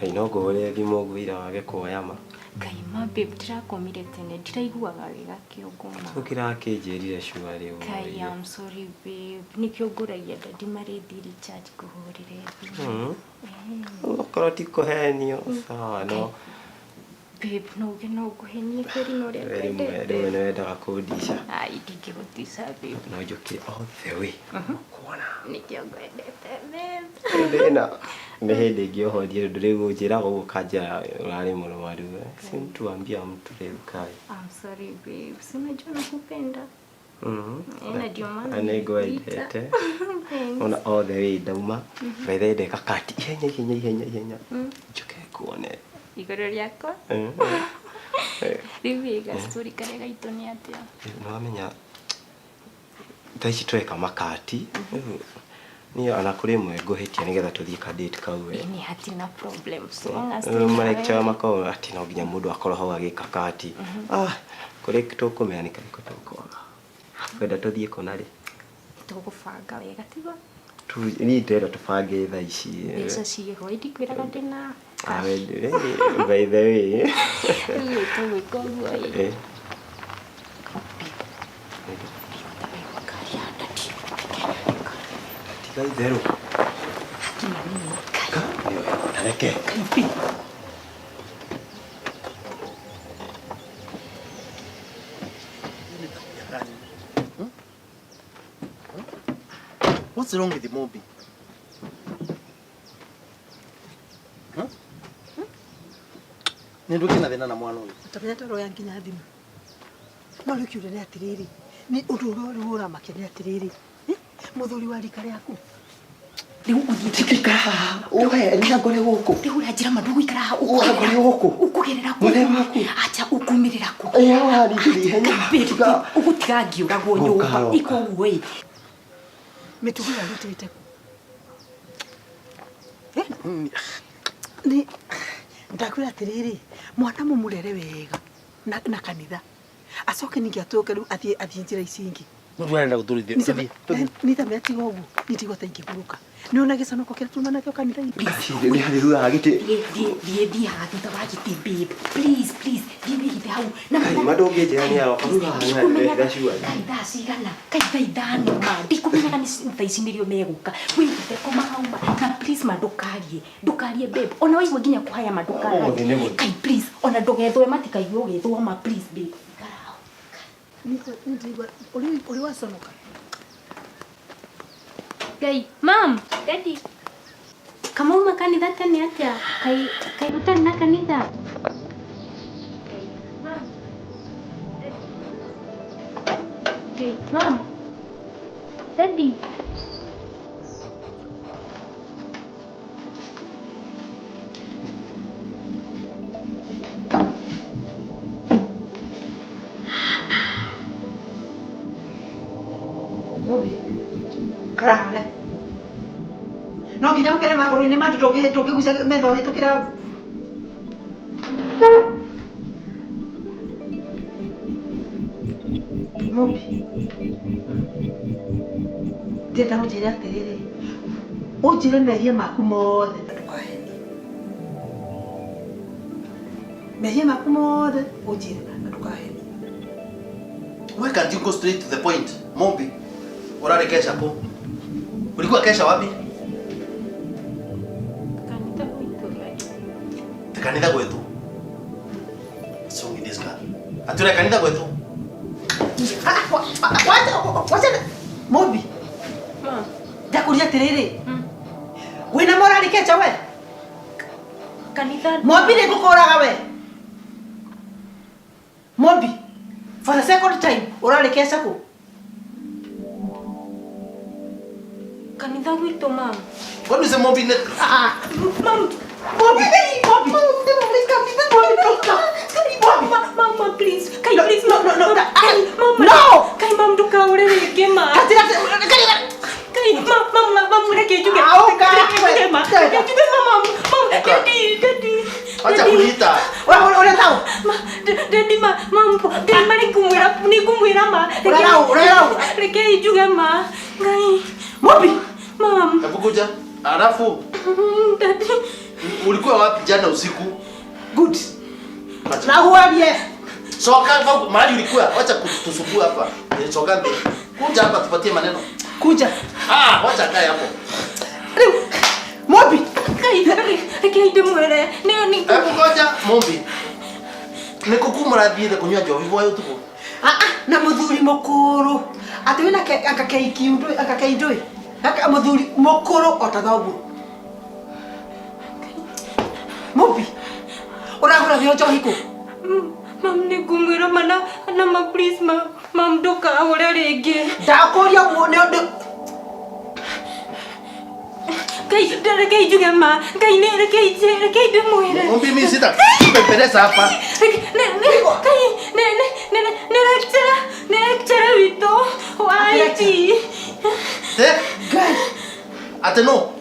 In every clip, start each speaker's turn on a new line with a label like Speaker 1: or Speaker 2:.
Speaker 1: Inogo wale bimogwira wage koyama.
Speaker 2: Kaima babe tirakomire tene ndiraiguaga wega kiogoma.
Speaker 1: Ukira kejerire shuwa leo.
Speaker 2: Kai I'm sorry babe. Nikioguragia dadi maredi recharge kuhurire.
Speaker 1: Ukoroti kohenio sawa no.
Speaker 2: Babe no guhenie kweri no ria.
Speaker 1: Rimwe nenda kodisha.
Speaker 2: Ai ndingihotisa babe.
Speaker 1: No joke all the way. Kuona.
Speaker 2: Nikiogwendete babe.
Speaker 1: Ndena. Mehede gyoho ndio ndurego njira gukaja urari muno waru. Simtuambia mtu leo kai.
Speaker 2: I'm sorry babe. Sinajua nakupenda. Ndio maana
Speaker 1: anego idete. Ona all the way dauma. Baide kakati. Ihenya. Joke kuone.
Speaker 2: Igoro riako? Riviga story kare gaito ni atia.
Speaker 1: Nawamenya taici tweka makati. Ni anakuri mwego hetia nigetha tuthie ka date kawe.
Speaker 2: Ni hatina problem. So
Speaker 1: lecture makao ati no ginya mundu akoro ho agika kati. Kuri tukumenya ni kariko tukoga. Wenda tuthie konari.
Speaker 2: Tugufanga wega tigo.
Speaker 1: Ni ndera tubange thaa ici.
Speaker 2: Icio ciho indikwiraga ndina.
Speaker 1: By the way. Zero.
Speaker 3: What's wrong with the Mobi? Ninduke na thina na mwana uyu.
Speaker 4: Utamenya toro yanginya thimu. Mwana kiure ni atiriri. Ni uduro rura makene atiriri. Muthuri wa rika riaku.
Speaker 3: Riu uthikika haha. Uhe ni ngore guku.
Speaker 2: Riu rajira mandu ikara haha.
Speaker 3: Ngore guku.
Speaker 2: Ukugerera ku. Acha ukumirira ku.
Speaker 3: Eya ni henya.
Speaker 2: Ugutiga ngiuragwo nyumba. Iko uwe.
Speaker 4: Mitugo ya rutete ku. Ni ndakwira atiriri. Mwana mumurere wega. Na kanitha. Acoke ningi atoke riu athie njira icingi.
Speaker 3: Nurwenda guturithia.
Speaker 4: Nitamenya tiga uguo. Nitigota ingiguruka. Niona giconoko kira tuma nakio kanitha ini.
Speaker 1: Ni hari hu agiti.
Speaker 2: Die hagita wagiti babe. Please. Give me the how.
Speaker 1: Kai madonge jirani yao. Karuga ndashua.
Speaker 2: Kai sigana. Kai idano ma. Dikumenya ni thaicinirio meguka. Wite koma hauma. Na please madukarie. Dukarie babe. Ona waigwa ginya kuhaya madukarie. Kai please. Ona ndogethwe matika igwo gethwa ma please babe.
Speaker 4: Ndigwa uri wasonoka.
Speaker 2: Kai, mom, daddy. Kamu uma kanitha tene atia? Kai utani na kanitha. Kai, mom. Daddy.
Speaker 4: Krale. No ginya ukere maguru ni matu toke gusa metho hitukira. Mobi. Teta rujire atiriri. Ujire mehia maku mothe ndukaheni. Mehia maku mothe ujire ndukaheni.
Speaker 3: Why can't you go straight to the point, Mobi? Urare kesha po. Ulikuwa kesha wapi?
Speaker 2: Kanitha kwetu.
Speaker 3: Kanitha kwetu. What's wrong with this girl? Atura kanitha kwetu.
Speaker 4: Wacha Mobi.
Speaker 2: Mom.
Speaker 4: Ndakuria tiriri. Wina morali kesha we?
Speaker 2: Kanitha.
Speaker 4: Mobi ni gukoraga we. Mobi. For the second time, urare kesha ku.
Speaker 2: Kanitha kwetu mom.
Speaker 3: What do you say, Mobi?
Speaker 2: Mom.
Speaker 4: Mobi.
Speaker 2: Mama, please. Kai, please.
Speaker 4: No.
Speaker 2: Mama.
Speaker 4: No.
Speaker 2: Kai, mom, duka urere gema. Kai, mama, reke juga. Mama. Daddy.
Speaker 3: Acha kuita.
Speaker 4: Ora tau.
Speaker 2: Daddy, mama ni kumwira ma. Reke juga ma. Kai.
Speaker 4: Mobi.
Speaker 2: Mom.
Speaker 3: Hebu kuja. Alafu.
Speaker 2: Daddy.
Speaker 3: Ulikuwa wapi jana usiku?
Speaker 4: Good. Na huaje?
Speaker 3: Soka mahali ulikuwa, wacha kutusumbua hapa. Soka mbele. Kuja hapa tupatie maneno.
Speaker 4: Kuja.
Speaker 3: Wacha kae hapo.
Speaker 4: Mobi.
Speaker 2: Kaide mwere. Ni.
Speaker 3: Hebu ngoja Mombi. Nikukumura thiire kunywa njovi bwa utuko.
Speaker 4: Na muthuri mukuru. Ati wina akakeindo. Aka muthuri mukuru otagaugu. Mobi. Uragura vyo njohi ku.
Speaker 2: Mam ni kumwira mana na ma please mam doka ahore ringi.
Speaker 4: Ndakuria uone undu.
Speaker 2: Kai juga ma. Kai de mwere.
Speaker 3: Mombi mimi sita. Pepeleza hapa.
Speaker 2: Lecturer wito. Waiti.
Speaker 3: Guys. Ate no.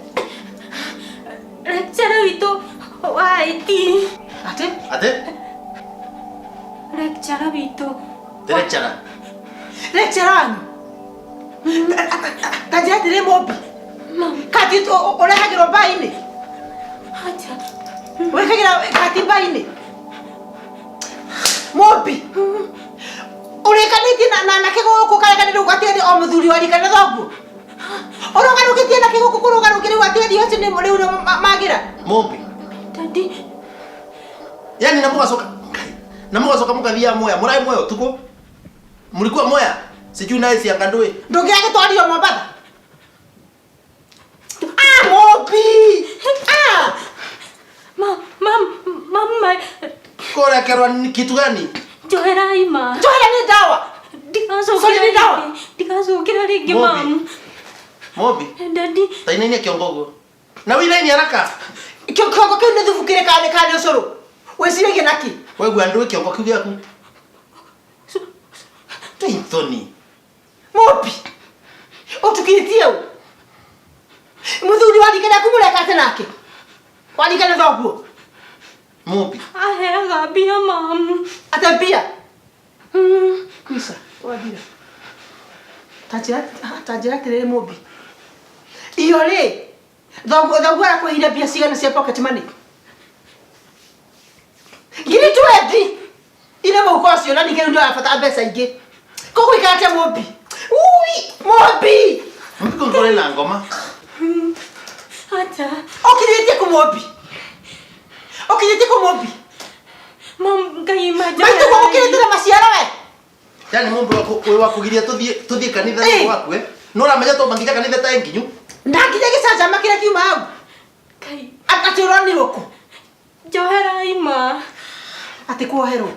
Speaker 2: Lecturer wito. Waiti.
Speaker 3: Ate?
Speaker 2: Lecturer wito.
Speaker 3: Lecturer.
Speaker 4: Tajia tire Mobi. Kati tu urehagirwo mbaini.
Speaker 2: Acha.
Speaker 4: Wekagira kati mbaini. Mobi. Urekaniti na kiguku karekanire ugatiri o muthuri wari kana thogu. Urogarukitie na kiguku kurugarukire watiri hoci ni muri magira.
Speaker 3: Mobi.
Speaker 2: Daddy.
Speaker 3: Yani namugacoka mukathia moya murai moyo tuko. Mlikuwa moya. Sijui naye siangandui.
Speaker 4: Ndungiage twario Mombasa. Mobi!
Speaker 2: Mama.
Speaker 3: Kora kerwa ni kitu gani?
Speaker 2: Johera ima.
Speaker 4: Johera ni dawa.
Speaker 2: Dikazo kira ringi mam.
Speaker 3: Mobi.
Speaker 2: Daddy.
Speaker 3: Tainania kiongogo. Na wila ni haraka.
Speaker 4: Kiongogo kile nduvukire kane osoro. Wesirege naki.
Speaker 3: Wewe gwandu kiongogo kiu yaku. Anthony.
Speaker 4: Mobi. Otukitie u. Muthuri warikana kumureka tenake. Warikana thoguo.
Speaker 3: Mobi.
Speaker 2: Ahega bia mam.
Speaker 4: Atambia. Kwisa, wadira. Tajira tere Mobi. Iyo ri. Thoguo arakwihire bia cigana cia pocket money. Ngiri 20. Ile muhuko ucio na ningĩ ndio afata mbeca ingĩ. Koko ikate Mobi. Mobi.
Speaker 3: Mpiko ngore na ngoma.
Speaker 2: Acha.
Speaker 4: Okirete ku Mobi.
Speaker 2: Mam kai maja.
Speaker 4: Maitu kwa okirete na maciara we.
Speaker 3: Yani Mombi wa kugiria tuthie kanitha waku no ramenya to mangiga kanitha ta enginyu.
Speaker 4: Ndakije gicaca makira kiuma hau.
Speaker 2: Kai.
Speaker 4: Akatironi ruku.
Speaker 2: Johera ima.
Speaker 4: Ati kuoherwo.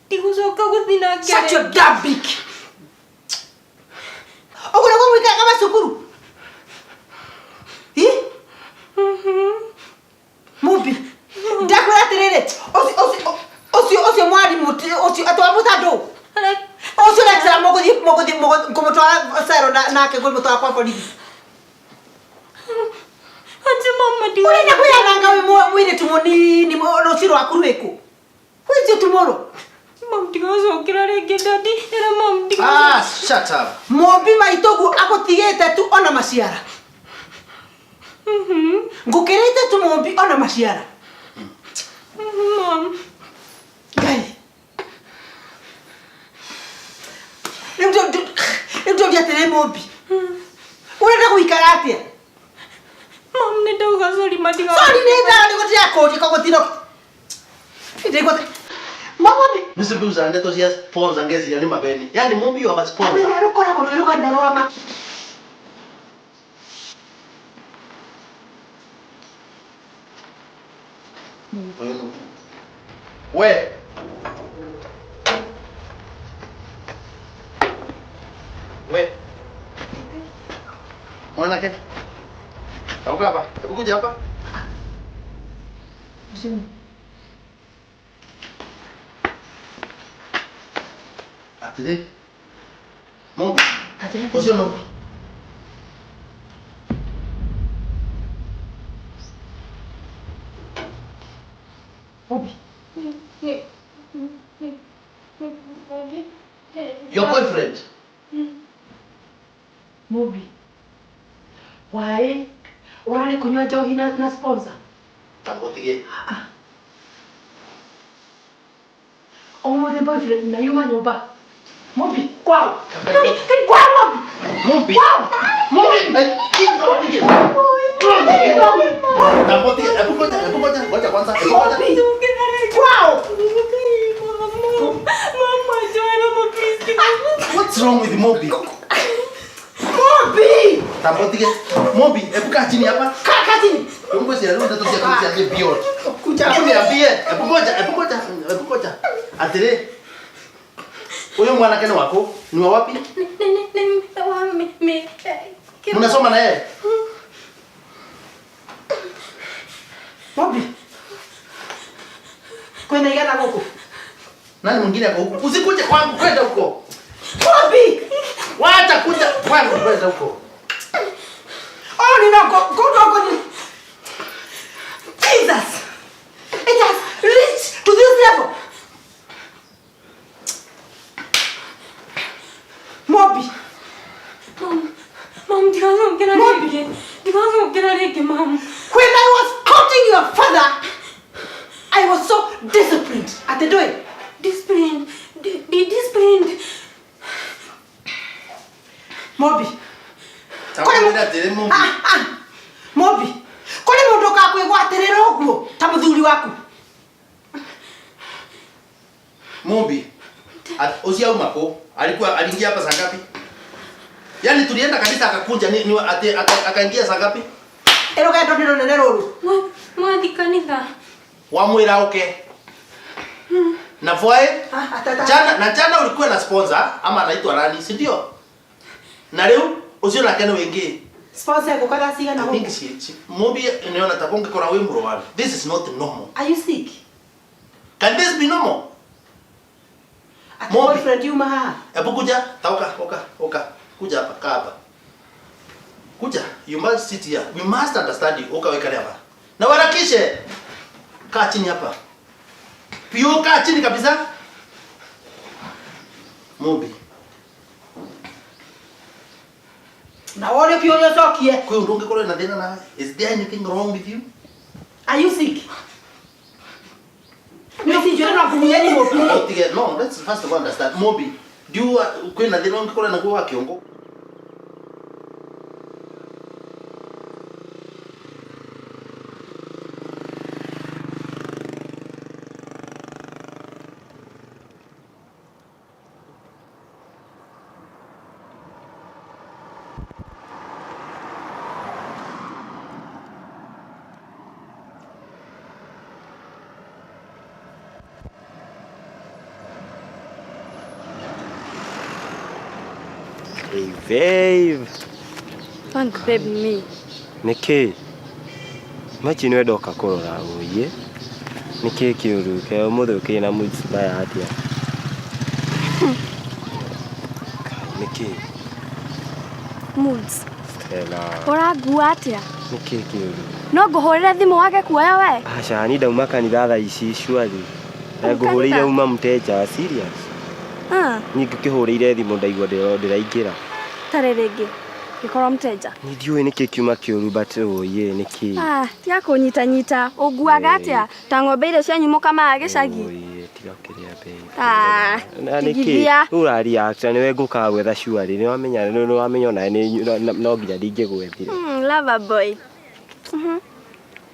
Speaker 2: Tigucoka guthina kere.
Speaker 4: Shut your damn beak. Ogura kwa mwika kama sukuru. Mobi. Ndakura tirire. Ocio mwarimu ocio atwabuta ndo. Ocio lecturer mogothi kumutwara sero nake kumutwara kwa polisi.
Speaker 2: Acha mama di.
Speaker 4: Uri nakuyanga we mwire tumunini no ciro akurueku. Wizi tomorrow.
Speaker 2: Mam tigacokera ringi daddy. Era mam
Speaker 3: Shut up.
Speaker 4: Mobi maitogu agotigete tu ona maciara. Ngukirite tu Mobi ona maciara.
Speaker 2: Mam.
Speaker 4: Gai. Ndio dia tere Mobi. Urenda kuikara atia?
Speaker 2: Mam ne dauga sorry matiga.
Speaker 4: Sorry ne da ni gotia ko ko tino. Ndiko. Mobi.
Speaker 3: Mr. Buza ndeto cia sponsor ngezi ya ni mabeni. Yani Mombi wa sponsor.
Speaker 4: Rukora ko ruka ndaro ma.
Speaker 3: We. Mwanake. Kauka hapa. Kuja hapa. Ati. Mombi. Osio no.
Speaker 4: Mobi.
Speaker 3: Your boyfriend.
Speaker 4: Mobi. Why? Urale kunywa njohi na sponsor.
Speaker 3: Tambotige.
Speaker 4: The boyfriend na yuma nyumba. Mobi, kwao. Kwao.
Speaker 3: Mobi. Mobi. Tambotige. Ngoja kwanza.
Speaker 4: Kwao.
Speaker 2: Mama, Joanna, please.
Speaker 3: What's wrong with Mobi?
Speaker 4: Mobi.
Speaker 3: Tambotige. Mobi, kaa chini hapa.
Speaker 4: Kaa chini.
Speaker 3: Mungu si alikuwa anataka kuja bio.
Speaker 4: Kuja.
Speaker 3: Niambie, hebu ngoja. Atire. Huyo mwanake ni wako? Ni wa wapi? Mnasoma na yeye?
Speaker 4: Mobi. Kwenda igana huko.
Speaker 3: Nani mwingine ako huko? Usikuje kwangu, kwenda huko.
Speaker 4: Mobi.
Speaker 3: Wacha kuja kwangu, kwenda huko.
Speaker 4: Oh, go. Jesus. It has reached to this level. Mobi.
Speaker 2: Mom, Mom.
Speaker 4: When I was counting your father, I was so disciplined at the door.
Speaker 2: Disciplined.
Speaker 4: Mobi.
Speaker 3: Takwenda atire Mobi.
Speaker 4: Mobi. Kole mundu ka kwigwatirira uguo ta muthuri waku.
Speaker 3: Mobi. Usia umako. Aliingia hapa saa ngapi? Yaani tulienda kanisa akakunja ni akaingia saa ngapi?
Speaker 4: Ero ka ndonero nene ruru.
Speaker 2: Mwathi kanitha.
Speaker 3: Wamwira okay. Na voe? Jana ulikuwa na sponsor ama anaitwa nani, si ndio? Na leo usio na kene wengi.
Speaker 4: Sponsor yako kada siga na
Speaker 3: huko. Mobi niona takonge kora wewe mrowana. This is not normal.
Speaker 4: Are you sick?
Speaker 3: Can this be normal?
Speaker 4: Mobi friend you maha.
Speaker 3: Hebu kuja, oka. Kuja hapa, kaa hapa. Kuja, you must sit here. We must understand you. Oka weka hapa. Na warakishe. Kaa chini hapa. Pio kaa chini kabisa. Mobi.
Speaker 4: Na wale pio leo sokie.
Speaker 3: Kwa hiyo ndonge kole na thina na. Is there anything wrong with you?
Speaker 4: Are you sick? Mimi sijui na kumyeni Mobi.
Speaker 3: No, let's first of all understand. Mobi, do you kwenda thina ndonge kole na kwa kiongo?
Speaker 1: Hey babe.
Speaker 2: Thank babe me.
Speaker 1: Niki. Machi niwe doka kurora uye. Niki kiuru ke umuthu kina mutsibaya atia. Niki.
Speaker 2: Moods.
Speaker 1: Stella.
Speaker 2: Ora guatia.
Speaker 1: Niki kiuru.
Speaker 2: No nguhurire thimu wake kuoya we.
Speaker 1: Acha ni dauma kanitha tha ici shwari. Na nguhurire uma mteja serious. Ni ngikihurire thimu ndaigua ndiraingira.
Speaker 2: Tare ringi. Gikoro mteja.
Speaker 1: Ni ndiwe niki kiuma kiuru but oye niki.
Speaker 2: Tia kunyita. Uguaga atia. Ta ng'ombe ile cia nyumo kama agicagi.
Speaker 1: Oye tiga kiria bei. Na niki urari action niwe nguka gwetha shwari ni wamenya na no nginya ndingigwethire.
Speaker 2: Lover boy.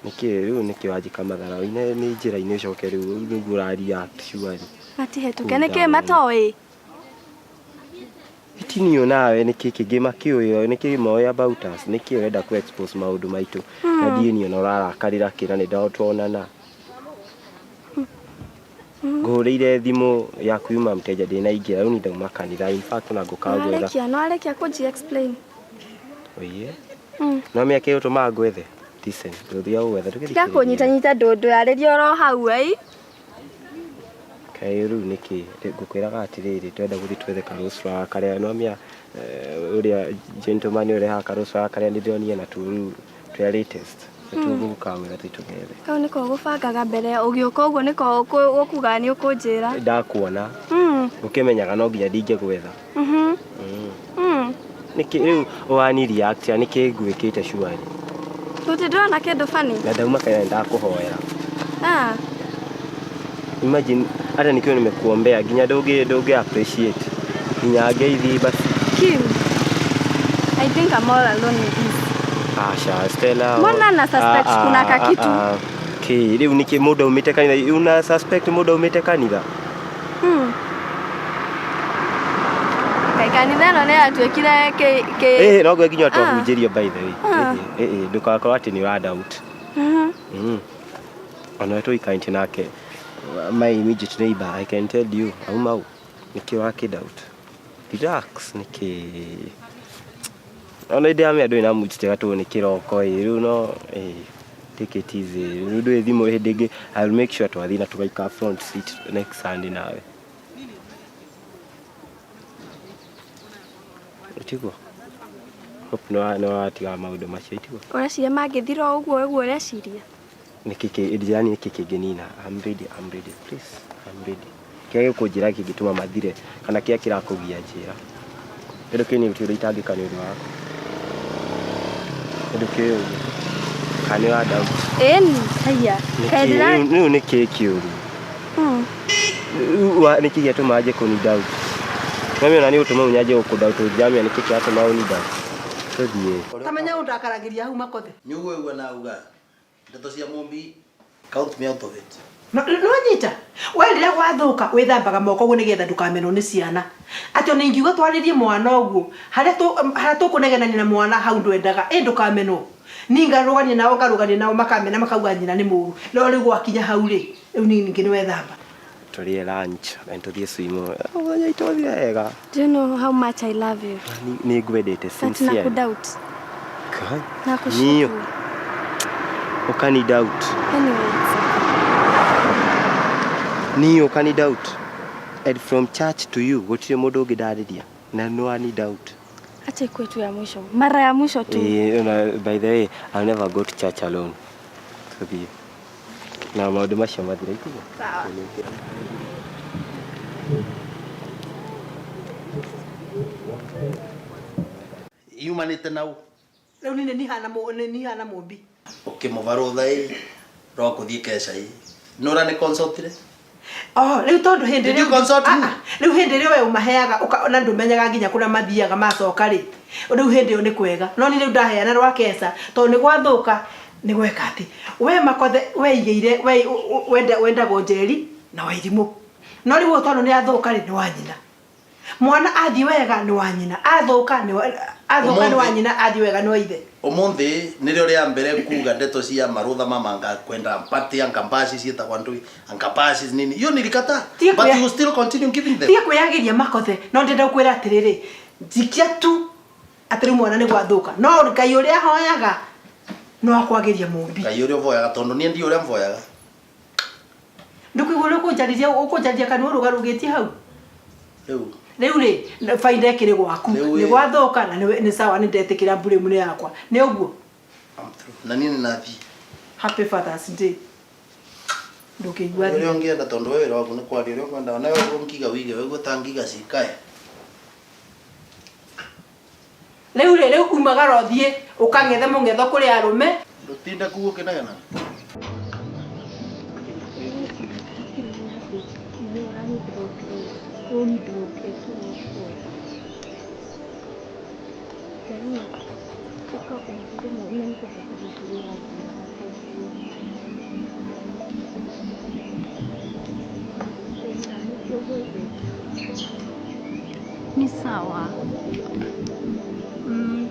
Speaker 1: Niki riu niki wajika mathara ine ni njira ine coke riu ngurari shwari.
Speaker 2: Ati hetuke niki matoi.
Speaker 1: Itinio nawe niki kigima kiuyo niki moya about us niki urenda ku expose maundu maitu na dinio no rarakarira kira ni ndotwonana nguhurire thimu ya kuuma mteja ndina ingira riu ni ndauma kanitha in fact na ngukagwetha
Speaker 2: no arekia kuji explain
Speaker 1: oye no me akio tuma ngwethe listen nduthia gwetha
Speaker 2: tukia kunyita ndundu yaririo ro hau ei
Speaker 1: Kairu niki ngukwiraga atiriri twenda guthi twethe karuswa karia no mia uria gentleman ure ha karuswa karia ndionie na turu twa latest tugukawira titugethe
Speaker 2: kau niko gubangaga mbere ugiuka uguo niko ukuga ni ukunjira
Speaker 1: ndakuona ukimenyaga no nginya ndinge gwetha niki riu wani react niki ngwikite shwari
Speaker 5: Gũtindona kĩndũ funny?
Speaker 1: Na ndauma kana ndakuhoera. Imagine hata nikiwa nimekuombea ginya doge appreciate. Ginya ngeithi basi.
Speaker 5: Kim, I think I'm all alone with this.
Speaker 1: Asha, Stella.
Speaker 5: Mbona na suspect kuna kakitu?
Speaker 1: Okay, leo niki muda umite kanitha. Una suspect muda umite kanitha?
Speaker 5: Kanitha no ne atwekire ke
Speaker 1: no gwe ginya twahunjirio by the way. Ndukakorwo ati ni wa doubt. Ana to ikainti nake. My immediate neighbor, I can tell you, aumau niki wa doubt. Relax niki. Ona ide ame ado ina mutite gato ni kiroko riu no take it easy. Rudo thimo hedege. I'll make sure twathina tugaika front seat next Sunday nawe. Utiko. Hope no atiga maundu macio itiko.
Speaker 5: Ureciria mangithira uguo ureciria?
Speaker 1: Nikiki idiani nikiki genina. I'm ready please. I'm ready. Kiage kujira kigituma mathire kana kia kirakugia njira. Endo kini utiro itangika ni undu wako. Endo kio kani wa doubt.
Speaker 5: Haya. Kaidira
Speaker 1: Ni keki uri. Nikiki atuma aje kuni doubt. Mimi nani utuma unyaje ukudoubt ujamia nikiki atuma uni doubt. Todie.
Speaker 4: Tamenya undakaragiria hau makothe.
Speaker 3: Nyugo egwa na uga. Ndeto cia mumbi count me out of it.
Speaker 4: No nyita. We rira gwathuka withambaga moko gu nigetha ndukamenwo ni ciana. Atio ni ngiuga twaririe mwana uguo. Haria tukunegenania na mwana hau ndwendaga ndukamenwo. Ninga rugania nao karugania nao makamena makauga nyina ni muru. No ri gwakinya hau ri. Riu ningi ni wethamba.
Speaker 1: Tulie lunch and tuthie swimo. Onya itothia ega.
Speaker 5: Do you know how much I love you?
Speaker 1: Ni gwendete sincere.
Speaker 5: Naku doubt.
Speaker 1: Kai.
Speaker 5: Nakushuku.
Speaker 1: Ukani doubt.
Speaker 5: Anyway.
Speaker 1: Ukani doubt. And from church to you, what you modo gidaridia. Na no any doubt.
Speaker 5: Acha kwetu ya mwisho. Mara ya mwisho tu.
Speaker 1: By the way, I'll never go to church alone. Sabi. Na maundu macio mathira ikugo.
Speaker 5: Sawa.
Speaker 3: Yumanite nau.
Speaker 4: Riu ni hana mumbi.
Speaker 3: Ukimuvaro thai ro kuthie kesha hii. Nora ni consultire.
Speaker 4: Riu tondu hindi
Speaker 3: Did you consult me?
Speaker 4: Riu hindi ri we umaheaga na ndumenyaga nginya kuria mathiaga macoka ri. Riu hindi yo ni kwega. No ni riu ndaheana rwa kesa tondu ni gwathuka ni gweka ati. We makothe we igeire we wenda gonjeri na wairimu. No riu tondu ni athuka ri ni wanyina. Mwana athi wega ni wanyina. Athuka ni wanyina athi wega ni waithe.
Speaker 3: Omonde nirio ria mbere kuga ndeto cia marutha mamanga kwenda party ankambasi cieta kwandu ankambasi nini hiyo nilikata but you still continue giving them.
Speaker 4: Tia kuyagiria makothe no ndenda kwira atiriri jikia tu atiri mwana ni gwathuka no Ngai uria hoyaga no akwagiria mumbi
Speaker 3: Ngai uria voyaga tondu ni ndi uria mvoyaga
Speaker 4: ndukigura ukunjariria kanu rugarugitie hau
Speaker 3: riu
Speaker 4: ri faida kiri gwaku ni gwathuka na ni sawa ni ndetikira mbure mune yakwa ni uguo
Speaker 3: na nini nathi
Speaker 4: happy Father's Day ndukigwa
Speaker 3: ri ongienda tondu wewe waku ni kwari ri kwenda na wewe ungiga wige wewe gutangiga cikae
Speaker 4: riu umagara thie ukangethe mungetho kuri arume
Speaker 3: ndutinda kugo kinagana
Speaker 5: Ni sawa.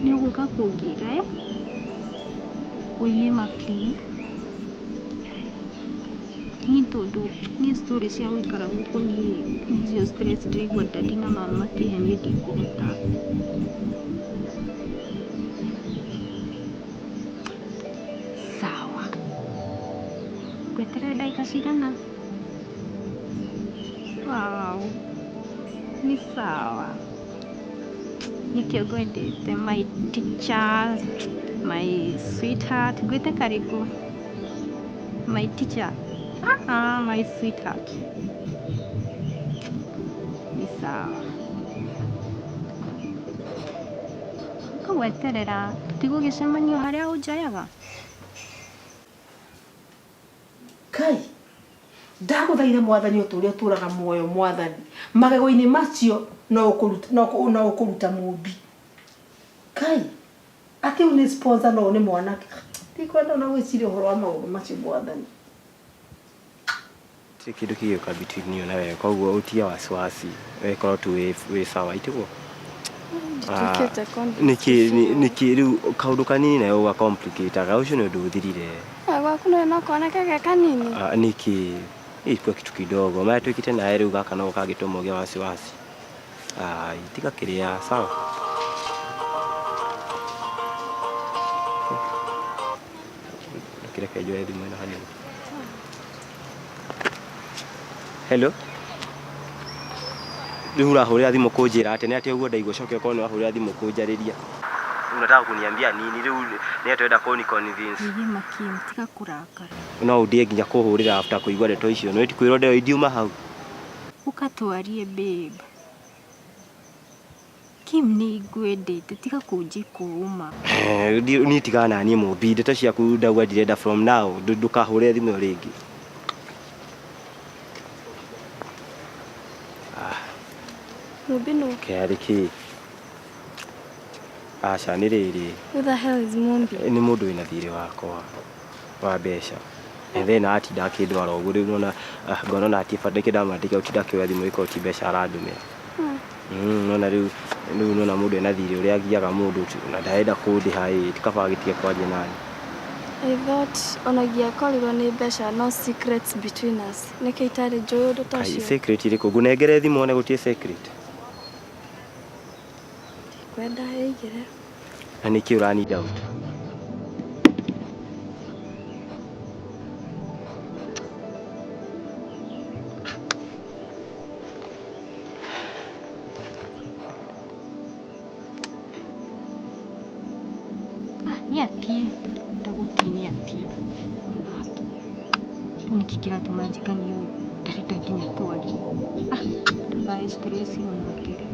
Speaker 5: Ni uguka kugira uyema clean. Ni todo ni story cia wikara guko ni nzio stress ndĩigua daddy na mama kĩhenie ndikũhota. Sawa. Gweterera ndagĩka cigana? Wow. Ni sawa. Nikio gwendete my teacher, my sweetheart. Gwete karibu. My teacher. My sweetheart. Ni sawa. Kũgweterera tigugicemanio haria unjayaga.
Speaker 4: ndaguthaitha mwathani uturia turaga muoyo mwathani magego-ini macio no ukuruta mumbi kai ati uni sponsor no ni mwanake tikwenda na gwiciria uhoro wa maundu macio mwathani
Speaker 1: ti kindu kigioka between you na wewe koguo utia wasiwasi wewe korwo tu we sawa itigo niki riu kaundu kanini nayo uga complicated ucio ni undu uthirire
Speaker 5: gwaku no kona kage kanini
Speaker 1: niki ipo kitu kidogo maana twikite naye riu gaka no kagituma ugia wasiwasi itika kiria sawa kile kajua hivi mwana hani hello Rura hurira thimu kunjira ati ni ati uguo ndaigua coke kono wa hurira thimu kunjariria unataka kuniambia nini riu ni atwenda kuni convince
Speaker 5: ni makim tika kurakara
Speaker 1: no udie nginya kuhurira after kuigwa ndeto icio no itikwiro ndeo idiuma hau
Speaker 5: ukatwarie babe Kim ni gwendete tika kunji kuuma
Speaker 1: ni tigana ni mumbi ndeto ciaku ndauga ndirenda from now ndukahurira thimu ringi
Speaker 5: Mubino.
Speaker 1: Kiariki. Acha ni riri.
Speaker 5: Who the hell is Mumbi?
Speaker 1: Ni mundu ina thiri wakwa wa besha. And then ati ndakindwara ugu riu nona ngono na ati fadeke ndamandika uti ndakiwa thimu iko uti besha aradume. Nona riu nona mundu ina thiri uria agiaga mundu na ndaenda kundi hai tikabagitie kwaje nani.
Speaker 5: I thought onagia korirwo ni besha no secrets between us. Nike itare joyo dotacio.
Speaker 1: Secret iri kugunengere thimu one gutie secret.
Speaker 5: Kwenda heigire.
Speaker 1: Na niki urani doubt.
Speaker 5: Ni ati ndagutinia ati. Nikikira tumanjikani yo ndarita kinya twari. Ndaba stress onakire.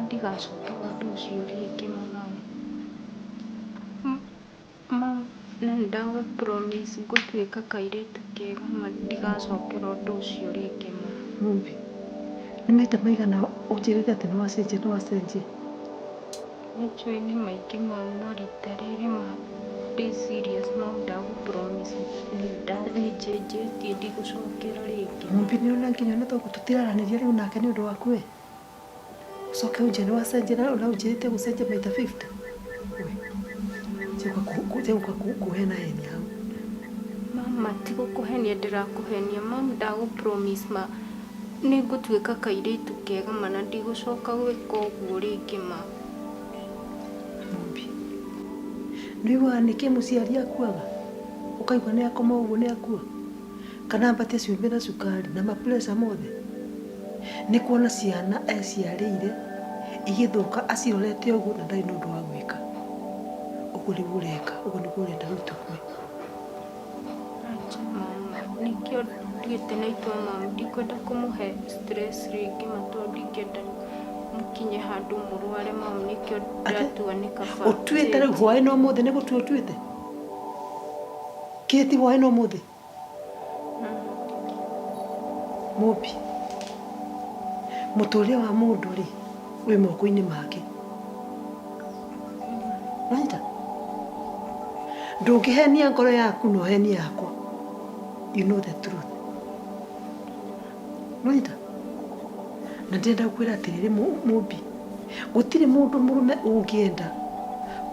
Speaker 5: Ndigacoke ũndũ ũcio rĩngĩ mama na ndawa promise ngũtuĩka kairĩtu kega ndigacokera ũndũ ũcio rĩngĩ
Speaker 4: Mumbi nĩ maita maigana ũnjĩrĩte atĩ nĩ wacenjia
Speaker 5: nĩnjũĩ nĩ maingĩ no rita rĩrĩ ndĩ serious no ndagũpromise nĩnjenjetie ndigũcokera rĩngĩ
Speaker 4: Mumbi nĩ ona nginya ona tondũ tũtiraranĩria rĩu nake nĩ ũndũ waku we Soke uje ni wasenje na unajirite kusenje maita 50. Chekwa kuhena heni hau.
Speaker 5: Mama tigo kuhenia ndirakuhenia mama ndagupromise ma nigutuika kairitu kega mana ndigucoka gwika uguo ringi ma.
Speaker 4: Mumbi. Niwa nike muciari akuaga. Ukaigwa ni akoma uguo ni akua. Kana mbatie ciumbe na cukari na mapressure mothe. Ni kuona ciana eciarĩire igithuka acirorete uguo na ndari nundu wa gwika uguo niguo ureka uguo niguo urenda rĩu tũkue
Speaker 5: mama nikio ndigĩte na itua mama ndikwenda kũmũhe stress rĩngĩ matondũ ndingĩenda mũkinye handũ mũrware mama nikio ndatua nĩ kaba
Speaker 4: ũtuĩte rĩu hwaĩ no mũthĩ nĩ gũtua ũtuĩte kĩti hwaĩ no mũthĩ Mumbi mũtũrĩre wa mũndũ rĩ wĩ moko-inĩ make Raita ndũngĩhenia ngoro yaku no henia yakwa you know the truth Raita na ndĩrenda kwĩra atĩrĩrĩ Mumbi gũtirĩ mũndũ mũrũme ũngĩenda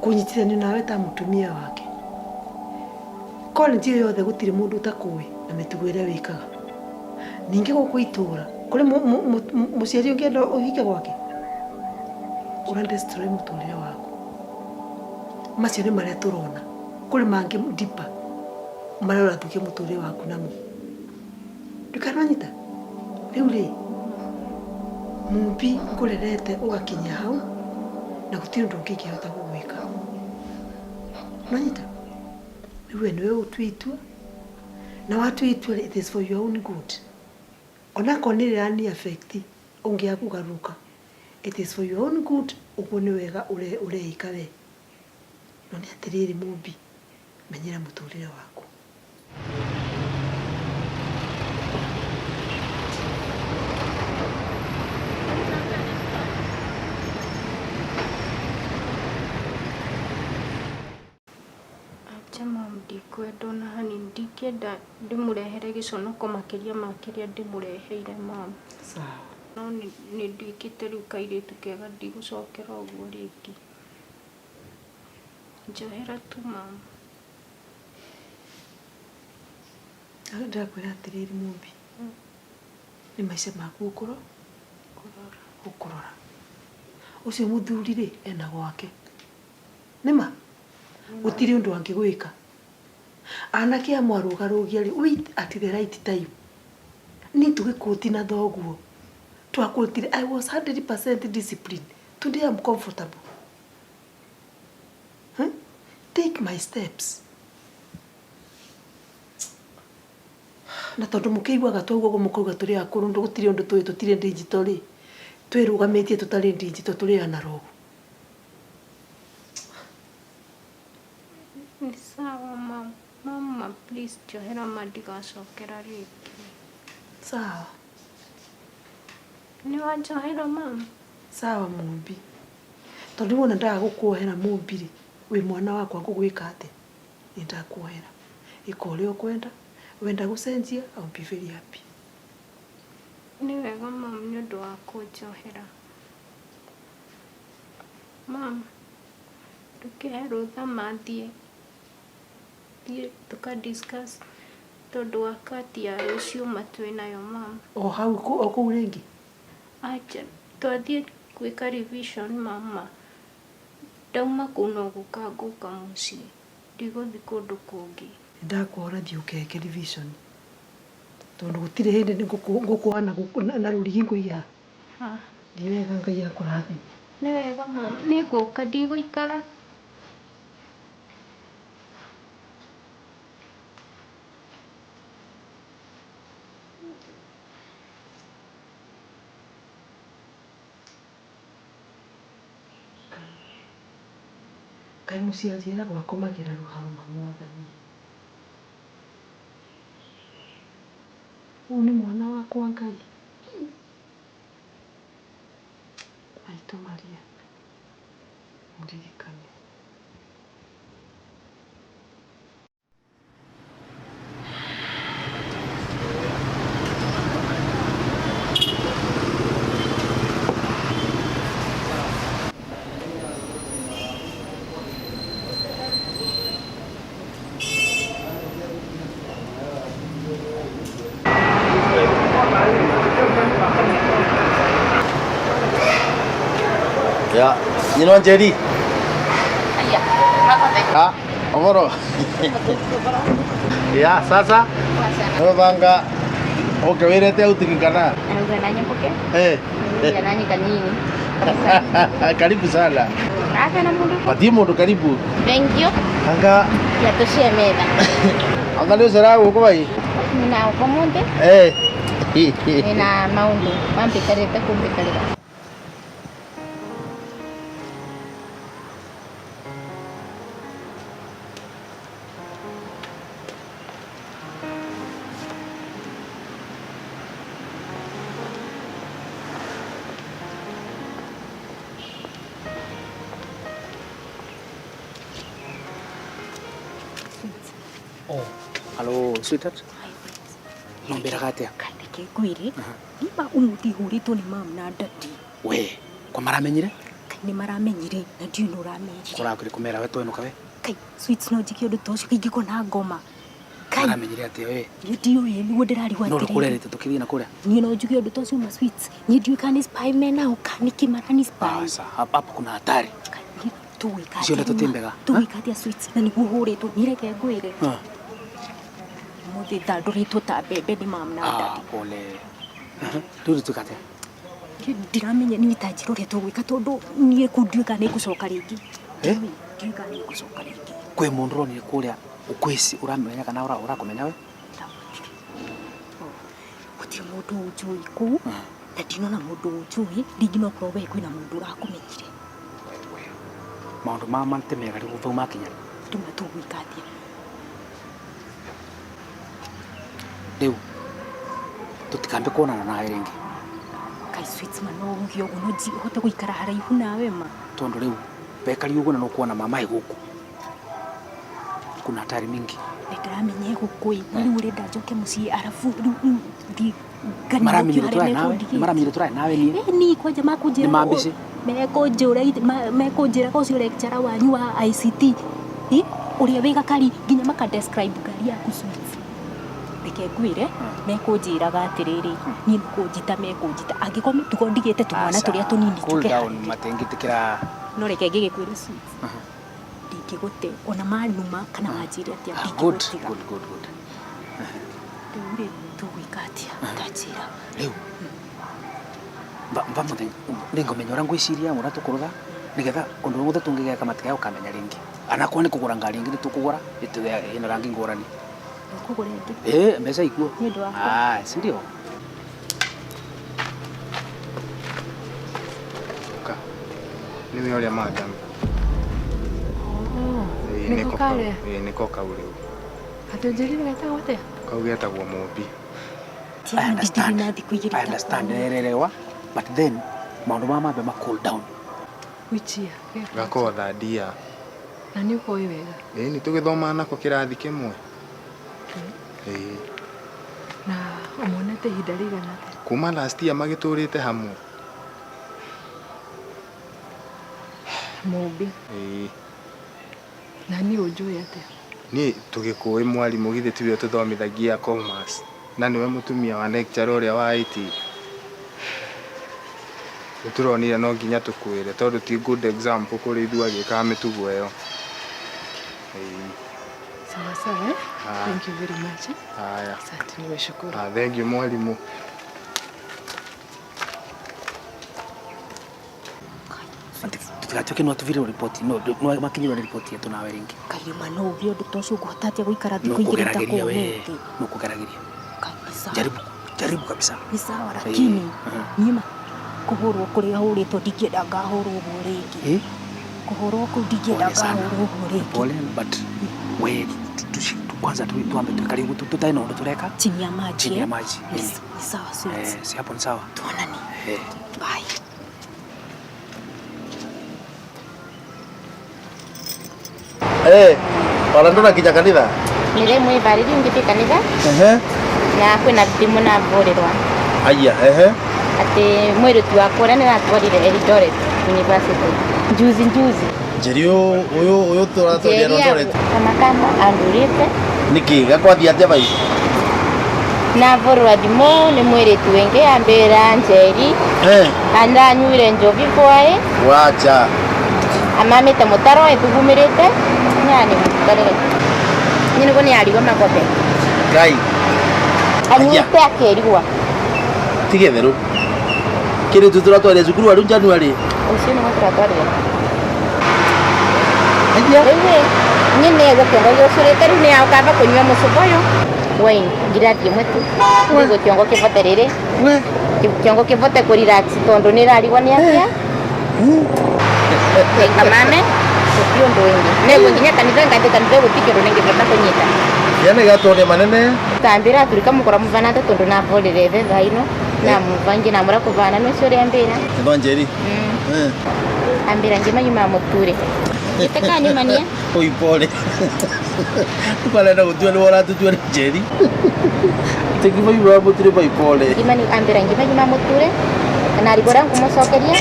Speaker 4: kũnyitithania nawe ta mũtumia wake Kone njio yothe gutire mundu utakui na mitugo ĩrĩa wĩkaga. Ningĩ gũkũ itũra kũrĩ mũciari ũngĩenda ũhike gwake ũra destroy mũtũrĩre waku. Macio nĩ marĩa tũrona. Kũrĩ mangĩ ndipa marĩa ũrathukia mũtũrĩre waku namo. Ndũkananyita rĩu rĩ Mumbi ngũrerete ũgakinya hau na gũtirĩ ũndũ ũngĩ ingĩhota gũgwĩka. Nanyita rĩu nĩwe ũtua itua na watua itua it is for your own good. Ona konire yani affect ungia kugaruka. It is for your own good. Uguo ni wega ureika we. No ni atiriri Mumbi menyera mũtũrĩre waku.
Speaker 5: Mom ndikwenda na hani ndikenda ndimurehere giconoko makiria ma kiria ndimureheire mom.
Speaker 4: Sawa.
Speaker 5: No ni ndikite riu kairitu kega ndigũcokera ũguo rĩngĩ. Njohera tu mom.
Speaker 4: Ndakwĩra atĩrĩrĩ Mumbi. Nĩ maica maku ũkũrora. Ũcio mũthuri rĩ ena gwake. Nĩma? Gũtirĩ ũndũ angĩgwĩka. Anake amwarũgarũgia rĩ wait at the right time. Ni tũgĩkũti na thoguo. Twakũtire I was 100% disciplined. Today I'm comfortable. Take my steps. Na tondũ mũkĩiguaga twaugwo mũkauga tũrĩ akũrũ ndũ gũtirĩ ũndũ tũĩ tũtirĩ digital rĩ. Twĩrũgamĩtie tũtarĩ digital tũrĩ analog.
Speaker 5: Ni sawa mom. Mama please njohera mandigacokera rĩngĩ.
Speaker 4: Sawa.
Speaker 5: Ni wanjohera mom.
Speaker 4: Sawa Mumbi. Tondũ wona ndagũkuohera Mumbi rĩ wĩ mwana wakwa ngũgwĩka atĩ nĩ ndakuohera. Ĩka ũrĩa ũkwenda wenda gũcenjia I'll be very happy.
Speaker 5: Ni wega mom nĩ ũndũ wa kũnjohera. Mom ndũkĩhe rũtha mathiĩ tuka-discuss tondũ wakati ya rũciũ matwĩ nayo mom.
Speaker 4: O hau kũu rĩngĩ?
Speaker 5: Acha twathiĩ gwĩka revision mama. Ndauma kũu no gũka mũciĩ. Ndigũthiĩ kũndũ kũngĩ.
Speaker 4: Ndakwora thiĩ ũkeke revision. Tondũ gũtirĩ hĩndĩ ngũkũhana na rũrigi ngũiya. Nĩ wega Ngai akũrathime.
Speaker 5: Nĩ wega mom. Nĩ ngũka ndigũikara.
Speaker 4: Ngai mũciari era gwakomagĩra rũhama Mwathani. Ũyũ nĩ mwana wakwa Ngai. Maitũ Maria mũririkane.
Speaker 3: Ya, nyino Njeri.
Speaker 2: Aya, hapa
Speaker 3: Omoro. Ya, sasa. Nobanga. Okay, wirete utikikana.
Speaker 2: Nanyi poke? Nanyi kanini?
Speaker 3: Karibu sana.
Speaker 2: Aka na mundu.
Speaker 3: Pati mundu karibu.
Speaker 2: Thank you.
Speaker 3: Anga.
Speaker 2: Ya toshia meda.
Speaker 3: Anga leo sera uko bai?
Speaker 2: Nina uko munde? Nina maundu. Mampi kareta kumbi kareta.
Speaker 6: Hello, sweetheart. Nombera gatia.
Speaker 2: Kandike kwiri. Nima umuti huritwo ni mam na dadi.
Speaker 6: We, kwa maramenyire?
Speaker 2: Kai ni maramenyire na ndiyo nuramenyire.
Speaker 6: Kora kuri kumera we toenuka we.
Speaker 2: Kai, sweets no jiki undu tocio kaingiko na ngoma.
Speaker 6: Maramenyire ati we.
Speaker 2: Ndio yeye ni ndirari wa
Speaker 6: No
Speaker 2: tiri.
Speaker 6: kurerete tukithii na kuria.
Speaker 2: Ni no jugio ndo tocio ma sweets. Ni ndio kani spy mena ukani kimarani spy.
Speaker 6: Sasa hapa kuna hatari.
Speaker 2: Tuwikati.
Speaker 6: Sio ndo tutembega.
Speaker 2: Tuwikati ya sweets na niguo huritwo nireke ngwire. Muthi thanduritwo ta mbembe ni mam na dadi.
Speaker 6: Pole. Turi tukate.
Speaker 2: Ndiramenya ni itajiro ria tugwika tondu nie kunduika ni gucoka ringi. Ndiuka ni gucoka ringi.
Speaker 6: Kwe mundu ronire kuria ukwisi uramenya kana urakumenya we?
Speaker 2: Gutire mundu ujui ku. Na ndinona mundu ujui ringi no probe kwina mundu urakumenyire.
Speaker 6: Maundu mama ntemega ri guthoma kinya.
Speaker 2: Tuma tugwikatia.
Speaker 6: Riu tutikambe kuonana nawe ringi.
Speaker 2: Kai sweets mano ugio guno ji hote guikara haraihu nawe ma.
Speaker 6: Tondu riu bekari uguo na no kuona mama iguku. Kuna hatari mingi.
Speaker 2: Ndiramenya gukui riu urenda njoke mucii arafu ndi
Speaker 6: Maramenyire turai nawe ni.
Speaker 2: Ni kwanja makunjira.
Speaker 6: Ni mambisi.
Speaker 2: Mekunjira ko cio lecturer wanyu wa ICT. Uria wiga kari nginya maka describe kari yaku sweets. Reke ngwire mekunjiraga atiriri ni kunjita mekunjita angiko mitugo ndigite tumwana turia tunini tuke.
Speaker 6: Cool down matengitikira.
Speaker 2: No reke ngigikwira sweets. Ndingigute ona manuma kana manjire atia
Speaker 6: Good.
Speaker 2: Ndi tuwikatia tajira.
Speaker 6: Riu muthe ndingomenya ura ngwiciria mura tukurutha nigetha undu wothe tungigeka matika ukamenya ringi anakuwa ni kugura ngari ingi tukugura ina rangi ngurani
Speaker 2: Kugura ingi
Speaker 6: mbeca ikuo si ndio
Speaker 7: ka niwe uria madam niko kau riu
Speaker 5: Atunjirire getago atia?
Speaker 7: kau getagwo Mumbi.
Speaker 6: I understand nererewa but then maundu mama be ma cool down
Speaker 5: Wichia.
Speaker 7: Gakotha ndia.
Speaker 5: Na ni uko wega.
Speaker 7: Ni tugithoma nako kirathi kimwe.
Speaker 5: Na umonete ihinda rigana atia?
Speaker 7: Kuma last year magiturite hamwe.
Speaker 5: Mumbi. Na ni unjui atia?
Speaker 7: Ni tugikuwi mwalimu githi tiwe tuthomithagia commerce. Na niwe mutumia wa lecturer uria wa IT. Turonire no nginya tukwire tondu ti good example kuri ithu agika mitugo iyo.
Speaker 5: Sawa. Thank you very much.
Speaker 7: Haya.
Speaker 5: Asante, niwashukuru.
Speaker 7: Thank you mwalimu.
Speaker 6: Tutikatoke no tuvire report no makinyiro report yetu nawe ringi
Speaker 2: Kayuma no ugio ndutocio guhatatia guikara
Speaker 6: no
Speaker 2: thiku igiri ta
Speaker 6: kugerageria no kugerageria
Speaker 2: kabisa.
Speaker 6: Jaribu kabisa.
Speaker 2: Ni sawa lakini nyima kuhurwo kuria huritwo ndingienda ngahurwo uguo ringi. Kuhurwo ku ndingienda ngahurwo uguo ringi.
Speaker 6: Pole but we kwanza tuambe tukaribu tutaina ndo tureka
Speaker 2: chini ya maji.
Speaker 6: Ni
Speaker 2: sawa sweet.
Speaker 6: Si hapo ni sawa.
Speaker 2: Tuonani. Bye.
Speaker 3: Walandona kija kanitha?
Speaker 8: Nire mwibariri ngiti kanitha. Na kwina thimu na mburirwa.
Speaker 3: Aya,
Speaker 8: Ati mwiruti wakwa ni natwarire Eldoret University. Juzi.
Speaker 3: Njeri uyu turatwaria Eldoret.
Speaker 8: Kama andurite.
Speaker 3: Niki gakwathi atia bai?
Speaker 8: Na vorwa dimo ni mwiritu wenge ambera Njeri. Anda nyuire njovi kwae.
Speaker 3: Wacha.
Speaker 8: Amamite mutaro etugumirite. Nyani mutarere. Nyine ko ni arigo makope.
Speaker 3: Gai.
Speaker 8: Anyite akerigwa.
Speaker 3: Tigetheru. Kiri turatwaria cukuru ari January.
Speaker 8: Ucio ni mutratwaria.
Speaker 3: Aya.
Speaker 8: Nyine yego kiongo yosurete ru ni akaba kunywa musuboyo. Wei, ngirati mwetu. Ngo kiongo kivoterere. Kiongo kivote ku relax tondu ni rarigwa ni atia. Kamame. Sio ndo wengi. Nego nginya kanitha kanitha gutikiro ningi bata kunyita.
Speaker 3: Yana gatone manene.
Speaker 8: Tambira turika mukora muvana tondu na volere the thaino na muvangi na mura kuvana no cio ria mbira.
Speaker 3: Ndo Njeri.
Speaker 8: Ambira ngima nyuma muture. Itaka nyumania.
Speaker 3: Oi pole. Tukalenda gutwa ni wora tutwa Njeri. Tekiva yura muture bai pole.
Speaker 8: Ngima ni ambira ngima nyuma muture. Na rigora ngumucokeria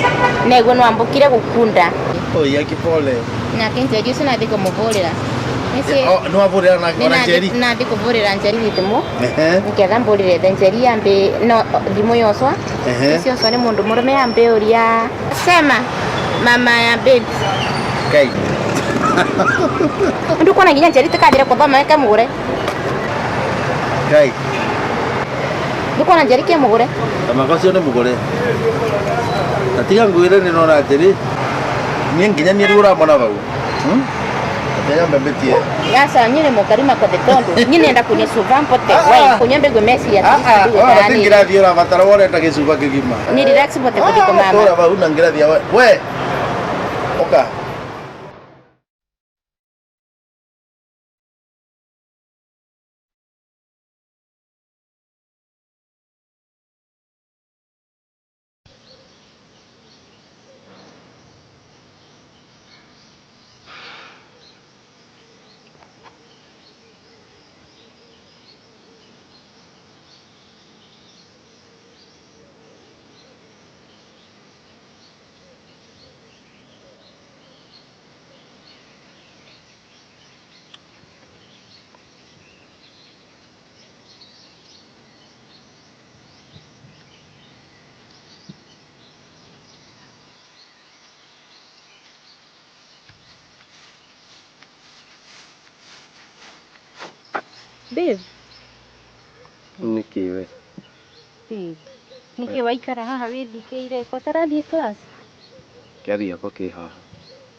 Speaker 8: nego no ambukire gukunda.
Speaker 3: Oi akipole.
Speaker 8: Na kinje gisu na thiko muvolera.
Speaker 3: No avurira na Njeri.
Speaker 8: Na ndikuvurira Njeri thimu. Niketha mbulire Njeri ambe no thimu yoswa. Icio so ni mundu murume ambe uria sema mama ya babe.
Speaker 3: Kai.
Speaker 8: Ndu kona nginya Njeri tikajira kuthoma eke mugure.
Speaker 3: Kai.
Speaker 8: Ndu kona Njeri ke mugure.
Speaker 3: Tamakocio ni mugure. Tatiga ngwire ni nona Njeri. Ni nginya ni rura mona bau. Ndeya mbebetie.
Speaker 8: Yasa nyine mukarima kwa detondu. Nyine enda kunye suva mpote. Wai kunyembe go mesi ya tisi.
Speaker 3: Tingira dio la batara wore ndage suva kigima.
Speaker 8: Ni relax mpote kudiko mama.
Speaker 3: Tora bau nangira dia we. Oka.
Speaker 2: Babe.
Speaker 1: Nikiwe.
Speaker 2: Babe. Niki waikara haha withikĩire ko tarathiĩ class.
Speaker 1: Kĩathi ako kĩ haha.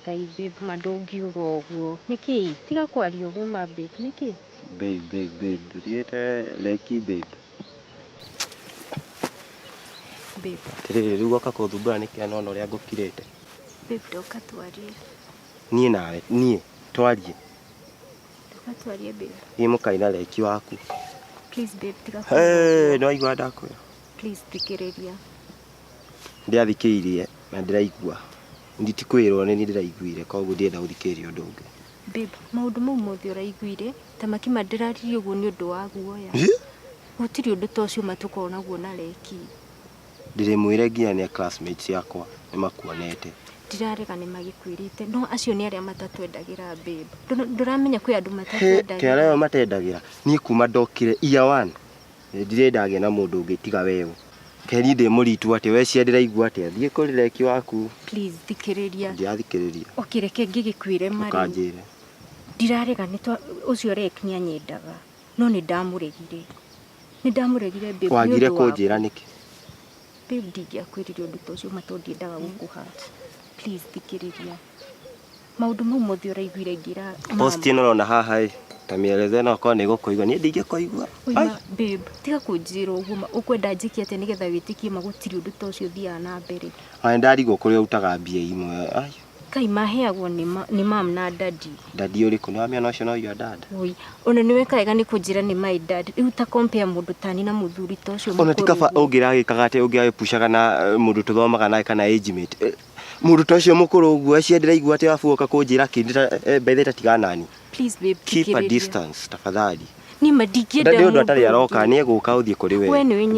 Speaker 2: Kai babe mandũngiuga ũguo. Niki tiga kwaria ũguo ma babe. Niki?
Speaker 1: Babe. Nduthiĩte leki babe.
Speaker 2: Babe.
Speaker 1: Tirĩ rĩu goka kũthumbũra nĩkĩ anona ũrĩa ngũkirĩte.
Speaker 2: Babe ndoka twarie.
Speaker 1: Niĩ nawe, twarie.
Speaker 2: Ndoka twarie babe.
Speaker 1: Niĩ mũkaina leki waku.
Speaker 2: Please babe tiga.
Speaker 1: No aigua ndakwĩra.
Speaker 2: Please thikĩrĩria.
Speaker 1: Ndiathikĩirie na ndĩraigua. Nditikwĩrwo nĩ ndĩraiguire koguo ndienda gũthikĩrĩria ũndũ ũngĩ.
Speaker 2: Babe, maũndũ mau mothe ũraiguire ta makima ndĩraririe ũguo nĩ ũndũ wa guoya. Gũtirĩ ũndũ ta ũcio matukoo naguo na leki.
Speaker 1: Ndĩrĩmwĩre nginya nĩ classmates yakwa nĩ makuonete.
Speaker 2: Ndirarega nĩ magĩkwĩrĩte no acio nĩ arĩa matatwendagĩra babe. Ndũramenya kwĩ andũ matatwendagĩra.
Speaker 1: Kĩarĩa matendagĩra niĩ kuma ndokire year 1 ndirendagĩa na mũndũ ũngĩ tiga wewe. Keni ndĩ mũritu atĩ we cia ndĩraigua atĩ thiĩ kũrĩ leki waku.
Speaker 2: Please thikĩrĩria.
Speaker 1: Ndiathikĩrĩria.
Speaker 2: Okireke ngĩgĩkwĩre mari.
Speaker 1: Ũkanjĩre.
Speaker 2: Ndirarega nĩ ũcio leki nĩ anyendaga no nĩ ndamũregire. Nĩ ndamũregire babe.
Speaker 1: Wagire kũnjĩra nĩkĩ?
Speaker 2: Babe ndingĩakwĩrire ũndũ ta ũcio matondiendaga gũkũhata. Please thikĩrĩria. Maũndũ mau mothe ũraiguire ngira.
Speaker 1: Post ĩno ũrona haha ta mĩerethe no korwo nĩ gũkũigua niĩ ndingĩkũigua.
Speaker 2: Babe tiga kũnjĩra ũguo ũkwenda njĩke atĩ nĩgetha wĩtĩkie magũtirĩ ũndũ ta ũcio thiaga na mbere.
Speaker 1: Nĩ ndarigwo kũrĩa ũrutaga mbia imwe.
Speaker 2: Kai maheagwo nĩ mam na daddy.
Speaker 1: Daddy ũrĩkũ? Nĩ wamĩona ũcio no your dad?
Speaker 2: Oi, ona nĩwe kaega nĩ kũnjĩra nĩ my dad. Rĩu ta compare mũndũ tani na mũthuri ta ũcio.
Speaker 1: Ona ti kaba ũngĩragĩkaga atĩ ũngĩagĩpushaga na mũndũ tũthomaga naye kana age mate. Mũndũ ta ũcio mũkũrũ ũguo cia ndĩraigua atĩ wabuoka kũnjĩra kĩndĩ bethe tatiga nani.
Speaker 2: Please babe,
Speaker 1: keep a distance tafadhali.
Speaker 2: Ni madingĩenda
Speaker 1: mũndũ atarĩ aroka nĩ egũka ũthiĩ kũrĩ we.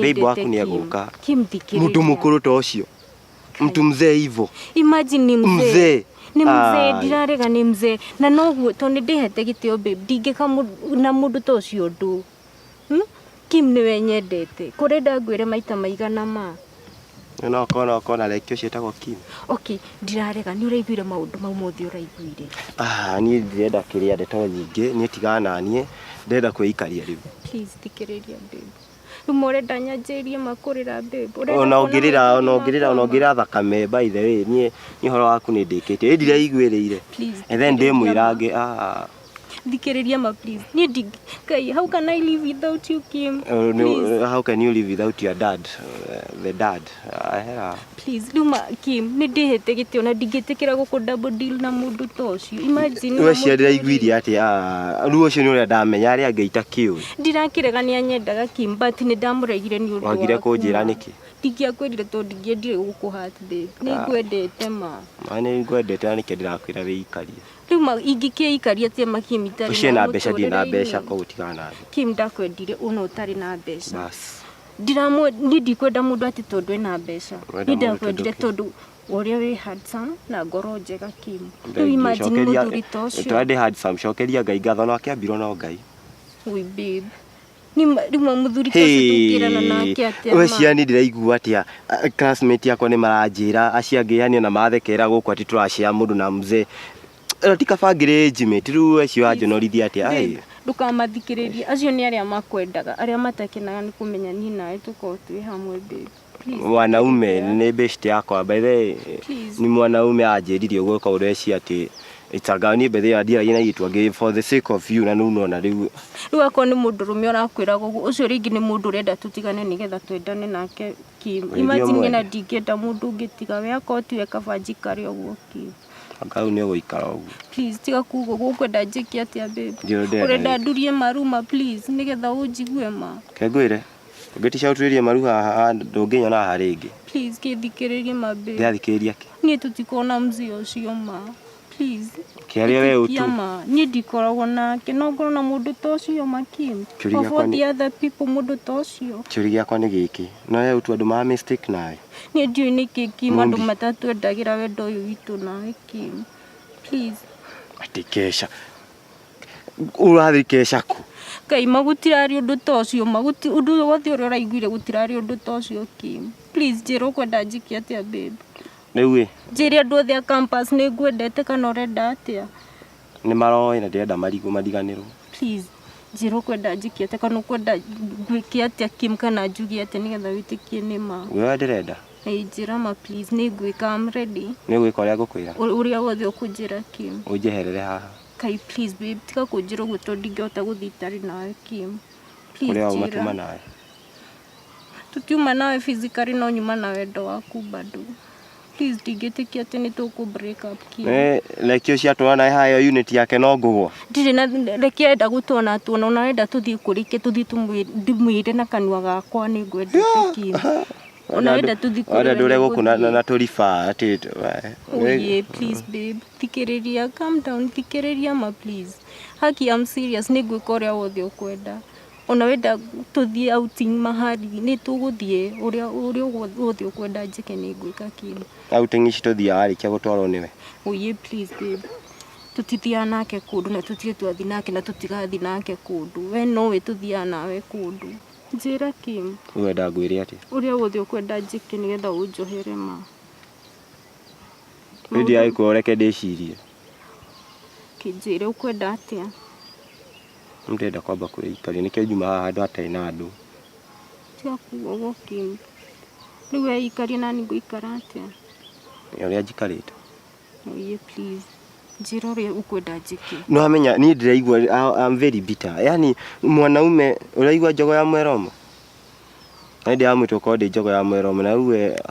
Speaker 1: Babe waku nĩ egũka. Mũndũ mũkũrũ ta ũcio. Mtu mzee hivyo.
Speaker 2: Imagine ni mzee. Ni mzee ndirarega ni mzee na noguo to nĩ ndĩhete gĩtĩo babe ndingĩka na mũndũ ta ũcio ũndũ. Kim nĩwe nyendete kũrenda ngwĩre maita maigana ma.
Speaker 1: No kona leki ũcio etagwo Kim.
Speaker 2: Okay, ndirarega nĩ ũraiguire maũndũ mau mothe ũraiguire.
Speaker 1: Niĩ ndirenda kĩrĩa ndeto nyingĩ niĩ tiga na niĩ ndenda kwĩikaria rĩu.
Speaker 2: Please thikĩrĩria babe. Ũmorenda nyanjĩrie makũrĩra babe.
Speaker 1: Ona ũngĩrĩra thakame by the way niĩ horo waku nĩ ndĩkĩtie. Ndiraiguĩrĩire. And then ndĩmwĩrange
Speaker 2: thikĩrĩria ma please. Niĩ Kai, how can I live without you Kim?
Speaker 1: How can you live without your dad? The dad.
Speaker 2: Please Luma Kim nĩ ndĩhete gĩtĩo na ndingĩtĩkĩra gũkũ double deal na mũndũ ta ũcio. Imagine
Speaker 1: we cia ndĩraiguire atĩ rĩu ũcio nĩ ũrĩa ndamenya arĩa angĩ itakĩũĩ.
Speaker 2: Ndirakĩrega nĩ anyendaga Kim but nĩ ndamũregire nĩ ũndũ wa.
Speaker 1: Wagire kũnjĩra nĩkĩ?
Speaker 2: Ndingĩakwĩrire tondũ ndingĩendire gũkũhata babe. Nĩ ngwendete ma.
Speaker 1: Nĩ ngwendete na nĩkĩ ndĩrakwĩra wĩikarie.
Speaker 2: Rĩu ingĩkĩikaria atĩ Kim itarĩ na.
Speaker 1: Ũcio na mbeca ndirĩ na mbeca koguo tigana nawe.
Speaker 2: Kim ndakwendire ona ũtarĩ na mbeca.
Speaker 1: Bas.
Speaker 2: Ndikwenda mũndũ atĩ tondũ ena mbeca. Nĩ ndakwendire tondũ
Speaker 5: uria wi handsome na ngoro njega Kim. Riu imagine muthuri ta ucio.
Speaker 1: Twende handsome cokeria Ngai ngatho no akiambirwo no Ngai.
Speaker 5: Ui babe. Ni muthuri ta ucio tukirana nake atia.
Speaker 1: We ciani ndiraigua atia classmate yakwa ni maranjira aciangiani na mathekera guku ati turashia mundu na mzee. Tikabangire jimate riu acio anjonorithia atia ai.
Speaker 5: Ndukamathikiririe acio ni aria makwendaga aria matakenaga ni kumenya ni nawe tuko twi hamwe babe.
Speaker 1: Mwanaume ni best yakwa by the ni mwanaume anjiririe gwika ureci ati itangani bethe ya ndira ina yitwa give for the sake of you na nuna riu
Speaker 5: akwa ni mundu rume orakwira gugu ucio ringi ni mundu urenda tutigane nigetha twendane nake Kim. Imagine na ndingenda mundu ngitiga we akwa tiwe kabanji kari oguo Kim.
Speaker 1: Akau ni guikara oguo.
Speaker 5: Please tiga kugo gukwenda njiki atia babe. Urenda ndurie maruma please nigetha unjigue ma.
Speaker 1: Kengwire Ugetisha uturirie maru haha ndunginyona haha ringi.
Speaker 5: Please kithikiririe mabe.
Speaker 1: Ndiathikiriria ki.
Speaker 5: Nie tutikona mzee ucio ma. Please.
Speaker 1: Kiaria we utu.
Speaker 5: Nie ndikoragwo nake no ngorwo na mundu ta ucio ma Kim. For the other people mundu ta ucio.
Speaker 1: Kiuri giakwa ni giki. No we utu andu ma mistake nae.
Speaker 5: Nie ndiu ni kiki mandu matatu endagira wendo uyu witu nawe Kim. Please.
Speaker 1: Ati kesha. Urathi kesha ku.
Speaker 5: Kai magutirari undu ta ucio maguti undu wothe uria uraiguire gutirari undu ta ucio Kim. Please jero kwenda njiki atia babe.
Speaker 1: Riu
Speaker 5: njiri andu othe a campus ni ngwendete kana urenda atia.
Speaker 1: Ni maroi na ndirenda marigo madiganirwo.
Speaker 5: Please jero kwenda njiki atia kana kwenda gwiki atia Kim kana njugi atia nigetha witikie ni ma.
Speaker 1: We ndirenda.
Speaker 5: Njira ma please ni ngwika I'm ready.
Speaker 1: Ni gwika uria ngukwira.
Speaker 5: Uria wothe ukunjira Kim.
Speaker 1: Unjeherere haha.
Speaker 5: Kai please babe tika kunjira guto ndingehota guthitari nawe Kim. Please
Speaker 1: uria umatuma nawe.
Speaker 5: Tutiuma nawe physically no nyuma na wendo waku bado. Please ndingitikia ati ni tuku break up Kim.
Speaker 1: Like cio atwana hayo unit yake no ngugwa.
Speaker 5: Ndire na reke enda gutona tuona na wenda tuthii kurike tuthii tumwire na kanwa gakwa ni ngwendete Kim. Ona wenda tuthii kurike.
Speaker 1: Ora ndure guku na turifa ati.
Speaker 5: Oye please babe thikiriria calm down thikiriria ma please. Haki I'm serious ni ngwika uria wothe ukwenda. Ona wenda tuthii outing mahali ni tuguthie uria wothe ukwenda njike ni ngwika Kim.
Speaker 1: Outing ici tuthia arikia gutwarwo niwe.
Speaker 5: Oye please babe. Tutithia nake kundu na tutie twathi nake na tutigathi nake kundu. We no we tuthia nawe kundu. Njira Kim.
Speaker 1: Wenda ngwire ati.
Speaker 5: Uria wothe ukwenda njike nigetha unjohere ma.
Speaker 1: Ndi ai kureke ndicirie.
Speaker 5: Kinjire ukwenda atia.
Speaker 1: Ndenda kwamba kuikari nikio juma haha andu atai na andu.
Speaker 5: Tia kugo Kim. Riu we ikari nani nguikara atia.
Speaker 1: Uria njikarite.
Speaker 5: Oye please. Njira uria ukwenda njike.
Speaker 1: No amenya ni ndiraigua I'm very bitter. Yani mwanaume uraigua njogo ya mweromo. Ndi amwitwo kodi njogo ya mweromo na uwe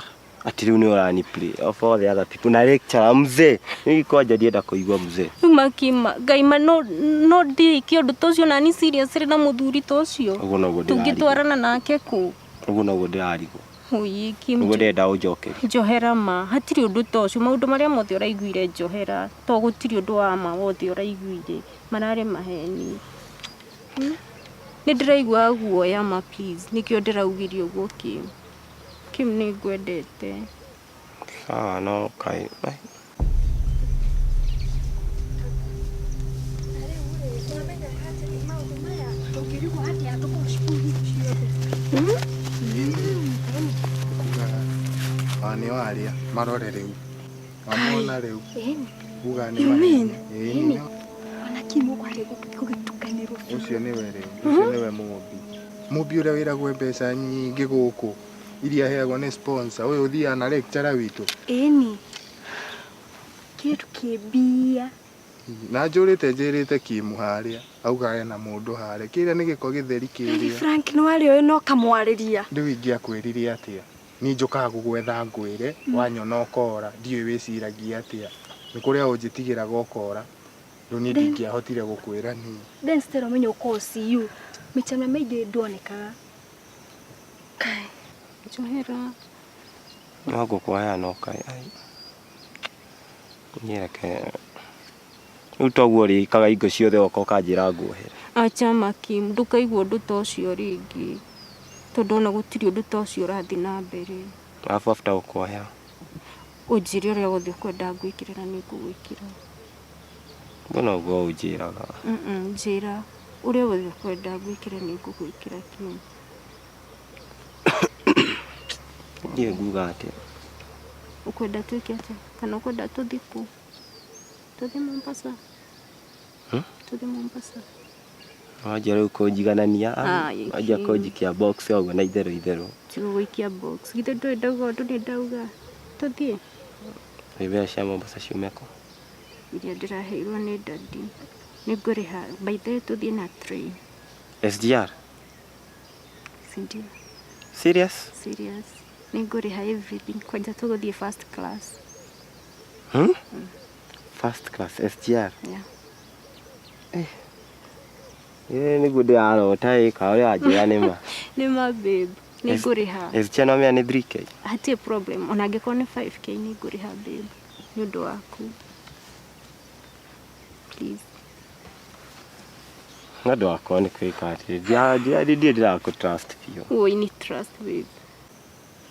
Speaker 1: ati riu ni urani play of all the other people na lecture mzee ni koja ndienda kuigua mzee
Speaker 5: makima gaima no ndi kiondu tocio nani serious na muthuri tocio
Speaker 1: uguo no guo ndira
Speaker 5: tungitwarana nake ku
Speaker 1: uguo no guo ndirarigwo
Speaker 5: Oye Kim
Speaker 1: uguo ndenda unjokeri
Speaker 5: njohera ma hatiri undu tocio maundu maria mothe uraiguire njohera to gutiri undu wa ma wothe uraiguire marare maheni ni ndiraigua guoya ma please nikio ndiraugirie uguo Kim ni ngwendete.
Speaker 1: No kai.
Speaker 7: Ni waria marore riu. Amona riu. Uga ni
Speaker 2: mani. Ona Kim kwari gugitukanirwo.
Speaker 7: Ucio ni we riu. Ucio ni we mubi. Mubi uria wiragwo mbeca nyingi guku. Iria heagwo ni sponsor uyu thia na lecturer witu
Speaker 2: eni kitu kibia
Speaker 7: na njurite Kim haria auga ena mundu haria kiria ni giko githeri kiria
Speaker 2: Frank no ari uyu no kamwariria
Speaker 7: riu ingia kwiriria atia ni njukaga gugwetha ngwire wanyona ukora ndiwe wiciragia atia ni kuria unjitigira gokora riu ni ndingiahotire gukwira ni
Speaker 2: then still menyo ukosi you michana meide ndoneka kai
Speaker 5: Johera.
Speaker 1: No gukwaya no kai ai. Nyereke. Utoguo ri kaga ingo ciothe okoka njira nguohere.
Speaker 5: Acha Kim ndukaigua undu tocio ringi. Tondu ona gutiri undu tocio urathi na mbere.
Speaker 1: After ukwaya.
Speaker 5: Unjire uria wothe ukwenda ngwikire na ningugwikira.
Speaker 1: Mbona uguo unjiraga?
Speaker 5: Njira uria wothe ukwenda ngwikire ningugwikira Kim.
Speaker 1: Ndiye nguga atia.
Speaker 5: Ukwenda twike atia? Kana ukwenda tuthi ku? Tuthi Mombasa. Tuthi Mombasa.
Speaker 1: Wajia rĩu kũnjiganania, wajia kũnjikia box yoguo na itherũ.
Speaker 5: Tiga gũikia box. Githĩ ndũendaga ũndũ nĩ ndauga. Tũthiĩ.
Speaker 1: Wĩbea cia Mombasa ciumeko.
Speaker 5: Iria ndĩraheirwo nĩ dadi. Nĩngũrĩha by the way tũthiĩ na train.
Speaker 1: SGR?
Speaker 5: Sindio?
Speaker 1: Serious?
Speaker 5: Serious. Nĩngũrĩha everything. Kwanja tũgũthiĩ first class.
Speaker 1: First class SGR?
Speaker 5: Yeah.
Speaker 1: Nĩguo ndĩrarota ka ũrĩa wanjĩra nĩma.
Speaker 5: Nĩma babe. Nĩngũrĩha.
Speaker 1: SGR no mea nĩ 3K?
Speaker 5: Hatirĩ problem. Ona angĩkorwo nĩ 5K nĩngũrĩha babe. Nĩ ũndũ waku. Please.
Speaker 1: Ng'andũ wakwa nĩ kwĩka atĩ ndiye ndĩrakũ-trust biũ.
Speaker 5: Oi ni trust babe.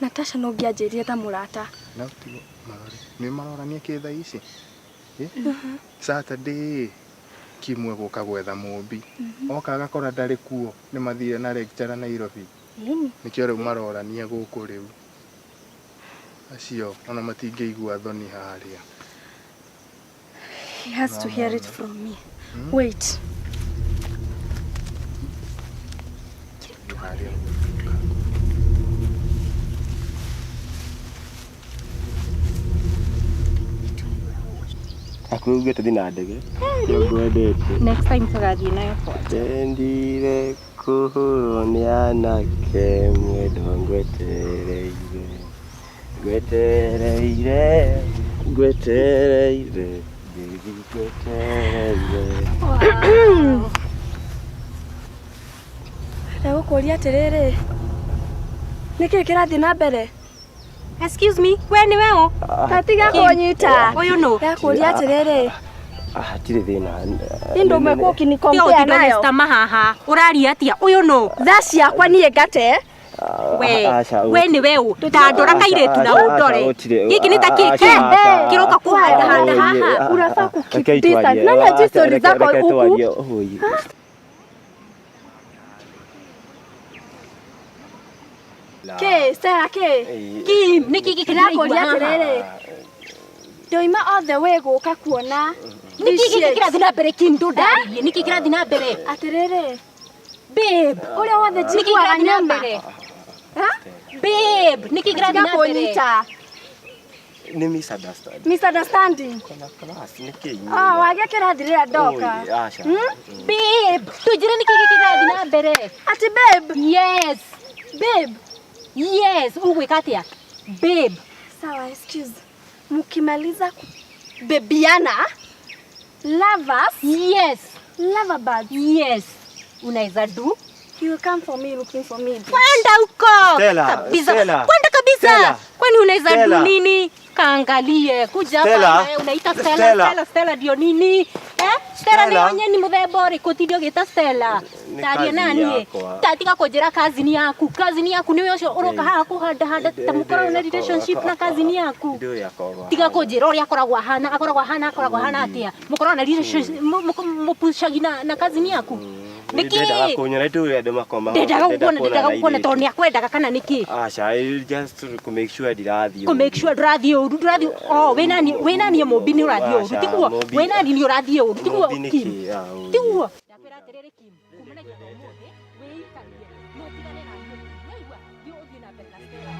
Speaker 9: Natasha no ngĩanjĩrie ta mũrata.
Speaker 7: Na tigo marore. Nĩ marorania kĩ thaa ici? Saturday Kimwe gũka gwetha mũmbi. Oka agakora ndarĩ kuo. Nĩ mathire na lecturer Nairobi. Nĩkĩo rĩu marorania gũkũ rĩu. Acio ona matingĩigua thoni harĩa.
Speaker 9: He has to hear it from me. Wait.
Speaker 1: Akuuge tũthiĩ na ndege. Ngwendete.
Speaker 5: Next time tũgathiĩ nayo kwa.
Speaker 1: Ndendire kũhũrwo nĩ anake mwendwa ngwetereire. Ngwetereire. Ngwetereire.
Speaker 9: Ndagũkũria atĩrĩrĩ. Nĩkĩ kĩrathiĩ na mbere?
Speaker 5: Excuse me, we ni weo?
Speaker 9: Tatiga kũnyita.
Speaker 5: Ũyũ no.
Speaker 9: Ndakũria atĩrĩrĩ.
Speaker 1: Hatirĩ thĩna.
Speaker 9: Nĩ umekuwa ũkinikompea nayo.
Speaker 5: Mr. Mahaha, ũraria atia? Ũyũ no.
Speaker 9: Thaa ciakwa niĩ ngate.
Speaker 5: We ni weo. Ndandora kairĩtu na ũndore. Gĩkĩ nĩ ta kĩĩ? Kĩroka kũhanda haha.
Speaker 9: Unafaa kukeep distance. Nani ajui story zako huku? Ke, Stella ke.
Speaker 5: Kim, nĩkĩ gĩkĩ
Speaker 9: Ndakũria atĩrĩrĩ. Ndoima all the way gũka kuona.
Speaker 5: Nĩkĩ gĩkĩ kĩrathiĩ na mbere Kim ndũndarĩrie? Nĩkĩ kĩrathiĩ na mbere?
Speaker 9: Atĩrĩrĩ.
Speaker 5: Babe,
Speaker 9: ũrĩa wothe njiguaga nyama.
Speaker 5: Babe, nĩkĩ kĩrathiĩ na mbere?
Speaker 9: Kũnyita.
Speaker 1: Nĩ misunderstanding.
Speaker 9: Misunderstanding.
Speaker 1: Class nĩkĩ?
Speaker 9: Wage kĩrathi rĩrĩa ndoka.
Speaker 5: Babe, tũnjĩre nĩkĩ gĩkĩ kĩrathiĩ na mbere?
Speaker 9: Ati babe.
Speaker 5: Yes.
Speaker 9: Babe.
Speaker 5: Yes, ũgwĩka atĩa? Babe.
Speaker 9: Sawa, excuse. Mukimaliza bebiana. Lovers.
Speaker 5: Yes.
Speaker 9: Loverbirds.
Speaker 5: Yes. Unaweza do?
Speaker 9: He will come for me looking for me.
Speaker 5: Kwenda huko.
Speaker 1: Stella,
Speaker 5: Kabisa.
Speaker 1: Stella.
Speaker 5: Kwenda kabisa.
Speaker 1: Stella.
Speaker 5: Kwani unaweza do
Speaker 1: Stella.
Speaker 5: nini? Kaangalie. Kuja
Speaker 1: Stella.
Speaker 5: hapa unaita Stella. Stella ndio nini? Stella ni onye ni muthemba ũrĩkũ ti ndio gĩta Stella. Taria nani? Tatiga kũnjĩra kazini yaku. Kazini yaku nĩwe ũcio ũroka haha kũhanda ta mũkorwo na relationship na kazini yaku. Tiga kũnjĩra ũrĩa akoragwo ahana atĩa. Mũkorwo na relationship mũpushagi na kazini yaku. Niki?
Speaker 1: Ndendaga kunyona tu andũ makoma.
Speaker 5: Ndendaga kuona tondũ nĩ akwendaga kana niki?
Speaker 1: Acha, just to make sure ndirathiĩ.
Speaker 5: To make sure ndũrathiĩ ũru. Oh, we nani mũmbi nĩ ũrathiĩ ũru. Tiguo. We nani nĩ ũrathiĩ ũru. Tiguo. Tiguo. Ndakwĩra atĩrĩrĩ Kim. Kumanagia na ũmũthĩ. Wĩikarie. No tigane na niĩ. Waigua? Thiĩ ũthiĩ na mbere na Stella.